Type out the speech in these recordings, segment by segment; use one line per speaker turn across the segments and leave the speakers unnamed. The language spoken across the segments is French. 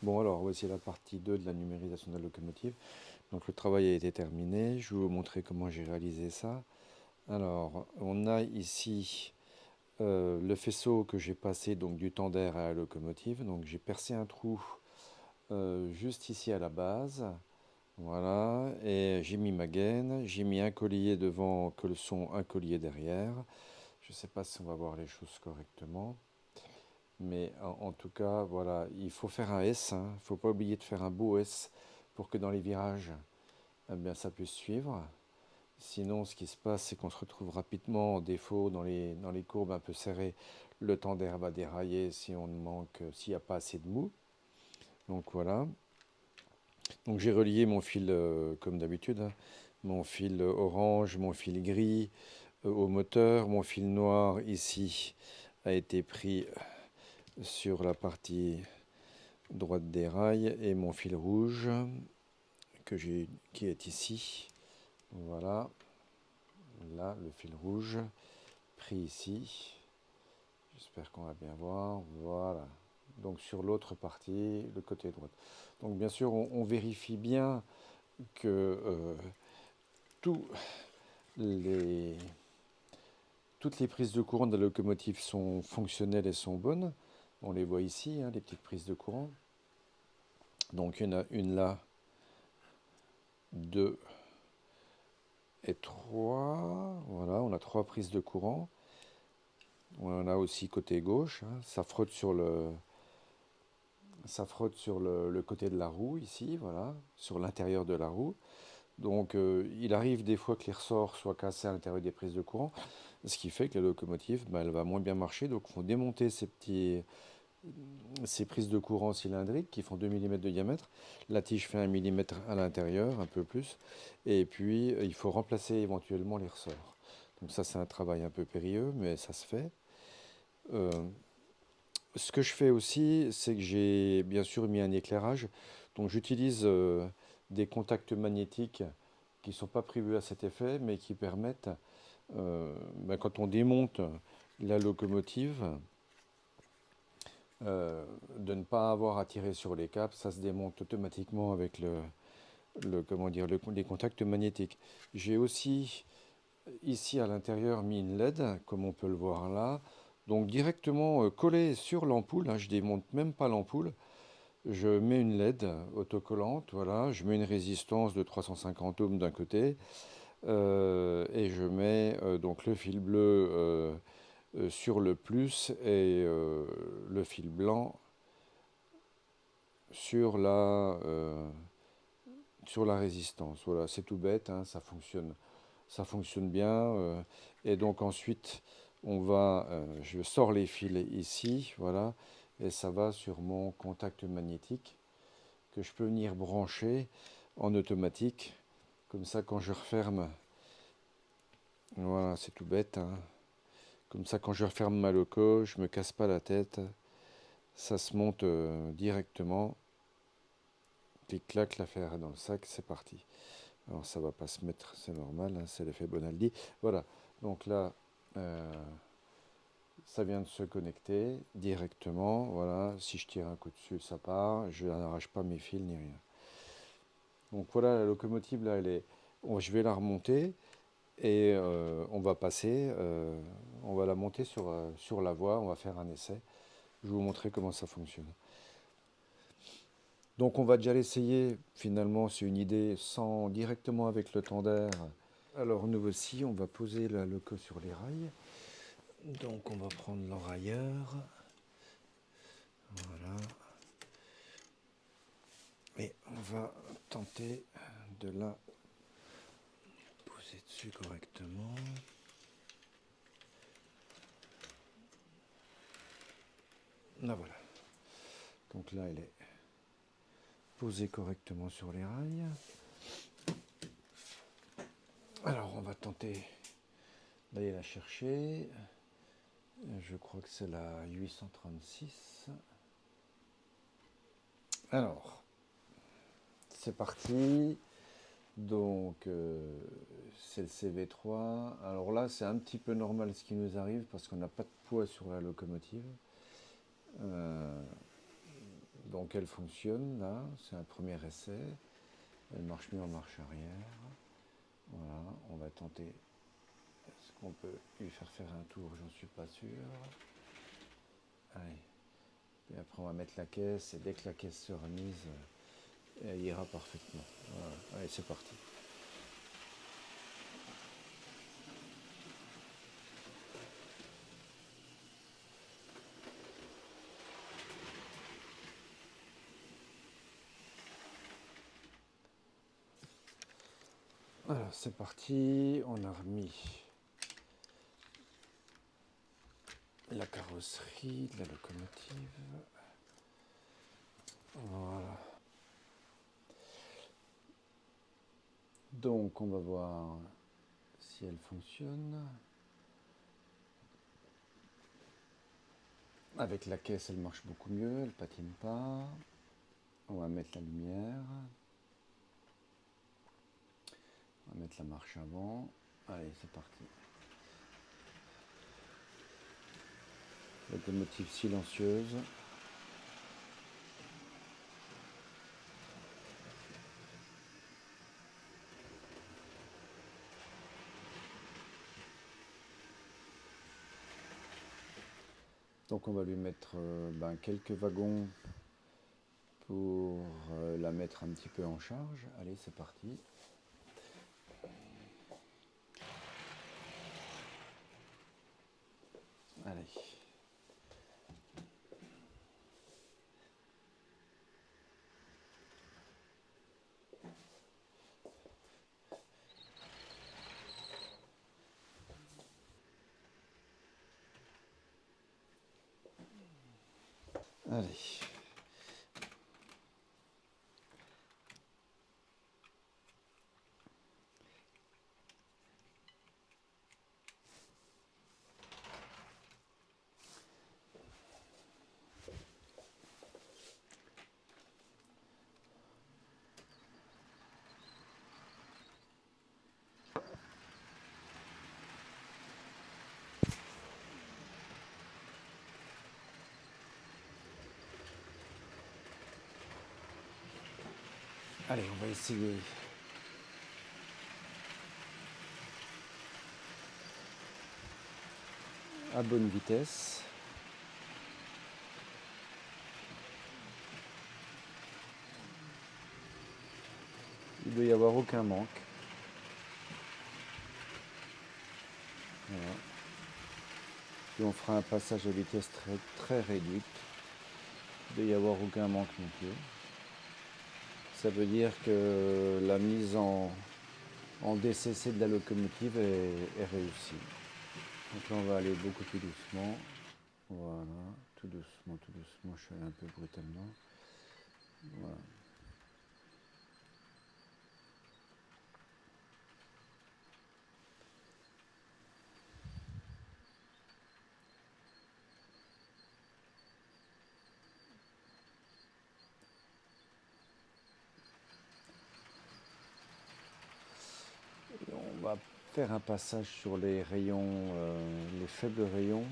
Bon alors, voici la partie 2 de la numérisation de la locomotive. Donc le travail a été terminé, je vais vous montrer comment j'ai réalisé ça. Alors, on a ici le faisceau que j'ai passé donc du tender à la locomotive. Donc j'ai percé un trou juste ici à la base. Voilà, et j'ai mis ma gaine, j'ai mis un collier devant que le son, un collier derrière. Je ne sais pas si on va voir les choses correctement. Mais en tout cas, voilà, il faut faire un S. Il ne faut pas oublier de faire un beau S pour que dans les virages, eh bien, ça puisse suivre. Sinon, ce qui se passe, c'est qu'on se retrouve rapidement en défaut dans les courbes un peu serrées. Le tender va dérailler si on manque, s'il n'y a pas assez de mou. Donc voilà. Donc j'ai relié mon fil comme d'habitude, hein. Mon fil orange, mon fil gris au moteur. Mon fil noir ici a été pris sur la partie droite des rails et mon fil rouge qui est ici. Voilà, là le fil rouge pris ici. J'espère qu'on va bien voir. Voilà. Donc sur l'autre partie, le côté droit. Donc bien sûr, on vérifie bien que tous les, toutes les prises de courant de la locomotive sont fonctionnelles et sont bonnes. On les voit ici, hein, les petites prises de courant. Donc il y en a une là, deux et trois. Voilà, on a trois prises de courant. On en a aussi côté gauche, hein. Ça frotte sur le côté de la roue ici, voilà, sur l'intérieur de la roue. Donc il arrive des fois que les ressorts soient cassés à l'intérieur des prises de courant, ce qui fait que la locomotive, ben, elle va moins bien marcher. Donc il faut démonter ces prises de courant cylindriques qui font 2 mm de diamètre. La tige fait 1 mm à l'intérieur, un peu plus. Et puis il faut remplacer éventuellement les ressorts. Donc ça c'est un travail un peu périlleux, mais ça se fait. Euh, Ce que je fais aussi, c'est que j'ai bien sûr mis un éclairage. Donc j'utilise des contacts magnétiques qui ne sont pas prévus à cet effet, mais qui permettent, ben, quand on démonte la locomotive, de ne pas avoir à tirer sur les câbles. Ça se démonte automatiquement avec comment dire, les contacts magnétiques. J'ai aussi ici à l'intérieur mis une LED, comme on peut le voir là. Donc directement collé sur l'ampoule, hein, je démonte même pas l'ampoule. Je mets une LED autocollante, voilà. Je mets une résistance de 350 ohms d'un côté et je mets donc le fil bleu sur le plus et le fil blanc sur sur la résistance. Voilà, c'est tout bête, hein, ça fonctionne bien. Et donc ensuite, je sors les fils ici, voilà, et ça va sur mon contact magnétique que je peux venir brancher en automatique. Comme ça, quand je referme, voilà, c'est tout bête, hein. Comme ça, quand je referme ma loco, je me casse pas la tête. Ça se monte directement. Clic-clac, l'affaire est dans le sac, c'est parti. Alors ça va pas se mettre, c'est normal, hein, c'est l'effet Bonaldi. Voilà, donc là, euh, ça vient de se connecter directement. Voilà, si je tire un coup dessus, ça part. Je n'arrache pas mes fils ni rien. Donc voilà, la locomotive, là, je vais la remonter et on va la monter sur la voie. On va faire un essai. Je vais vous montrer comment ça fonctionne. Donc on va déjà l'essayer. Finalement, c'est une idée sans directement avec le tender. Alors nous voici, on va poser la loco sur les rails. Donc on va prendre l'enrailleur. Voilà. Et on va tenter de la poser dessus correctement. Là voilà. Donc là elle est posée correctement sur les rails. Alors on va tenter d'aller la chercher. Je crois que c'est la 836. Alors, c'est parti. Donc, c'est le CV3. Alors là, c'est un petit peu normal ce qui nous arrive parce qu'on n'a pas de poids sur la locomotive. Euh, donc elle fonctionne là, c'est un premier essai. Elle marche mieux en marche arrière. Voilà, on va tenter. Est-ce qu'on peut lui faire faire un tour? J'en suis pas sûr. Allez. Et après on va mettre la caisse et dès que la caisse sera mise, elle ira parfaitement. Voilà. Allez, c'est parti. Alors c'est parti, on a remis la carrosserie de la locomotive. Voilà. Donc on va voir si elle fonctionne. Avec la caisse, elle marche beaucoup mieux, elle patine pas. On va mettre la lumière. On va mettre la marche avant. Allez, c'est parti. Locomotive silencieuse. Donc on va lui mettre quelques wagons pour la mettre un petit peu en charge. Allez, c'est parti. Allez. Allez. Allez, on va essayer. À bonne vitesse. Il ne doit y avoir aucun manque. Voilà. Et on fera un passage à vitesse très réduite. Il ne doit y avoir aucun manque non plus. Ça veut dire que la mise en DCC de la locomotive est réussie. Donc là on va aller beaucoup plus doucement. Voilà, tout doucement, je suis allé un peu brutalement. Voilà. Et on va faire un passage sur les rayons, les faibles rayons.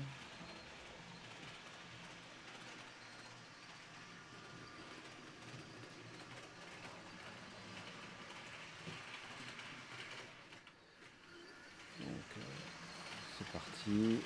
Donc c'est parti.